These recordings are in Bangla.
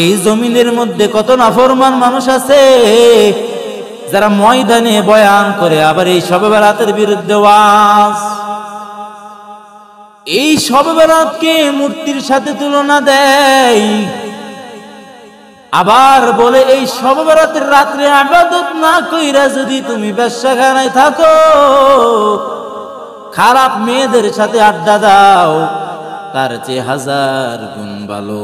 এই জমিনের মধ্যে কত নাফরমান মানুষ আছে যারা ময়দানে বয়ান করে, আবার এই শবে বরাতের বিরুদ্ধে ওয়াজ। এই শবে বরাতকে মূর্তির সাথে তুলনা দেয়, আবার বলে এই শবে বরাতের রাত্রে ইবাদত না কইরা যদি তুমি বেশ্যাখানায় থাকো, খারাপ মেয়েদের সাথে আড্ডা দাও, তার চেয়ে 1000 গুণ ভালো।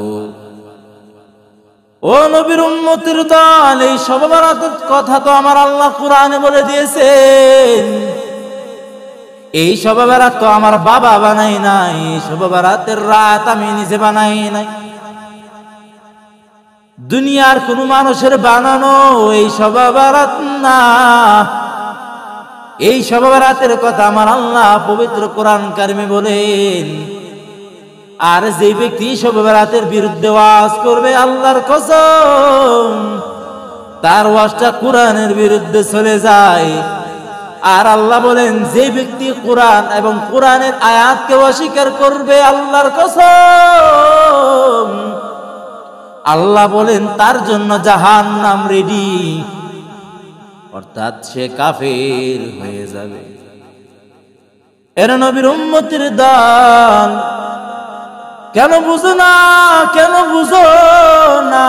ও নবীর উম্মতের দল, এই শবে বরাতের কথা তো আমার আল্লাহ কোরআনে বলে দিয়েছেন। এই শবে বরাত তো আমার বাবা বানাই নাই, শবে বরাতের রাত আমি নিজে বানাই নাই, দুনিয়ার কোন মানুষের বানানো এই শবে বরাত না। এই শবে বরাতের কথা আমার আল্লাহ পবিত্র কোরআন কারিমে বলেন। আর যে ব্যক্তি শবে বরাতের বিরুদ্ধে ওয়াজ করবে, আল্লাহর কসম তার ওয়াজটা কোরআনের বিরুদ্ধে চলে যায়। আর আল্লাহ বলেন, যে ব্যক্তি কোরআন এবং কোরআনের আয়াতকে অস্বীকার করবে, আল্লাহর কসম আল্লাহ বলেন তার জন্য জাহান্নাম রেডি, অর্থাৎ সে কাফের হয়ে যাবে। এর নবীর উম্মতের দল, কেন বুঝো না, কেন বুঝো না?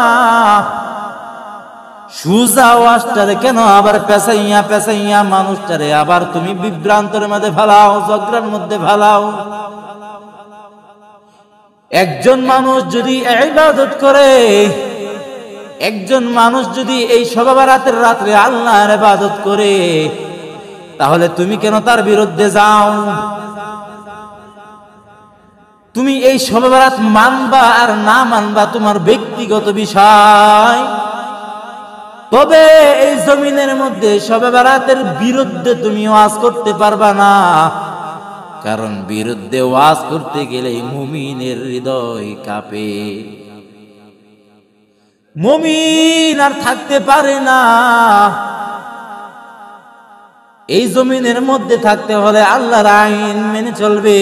সুজা ওয়াজটারে কেন আবার পেছাইয়া পেছাইয়া মানুষটারে আবার তুমি বিভ্রান্তের মধ্যে ফেলাও, ঝগড়ার মধ্যে ফেলাও? একজন মানুষ যদি ইবাদত করে, একজন মানুষ যদি এই শবে বরাতের রাত্রে আল্লাহর ইবাদত করে, তাহলে তুমি কেন তার বিরুদ্ধে যাও? তুমি এই শবে বরাত মানবা আর না মানবা তোমার ব্যক্তিগত বিষয়। তবে এই জমিনের মধ্যে শবে বরাতের বিরুদ্ধে তুমি ওয়াজ করতে পারবা না, কারণ বিরুদ্ধে ওয়াজ করতে গেলে মুমিনের হৃদয় কাঁপে, মুমিন আর থাকতে পারে না। এই জমিনের মধ্যে থাকতে হলে আল্লাহর আইন মেনে চলবে।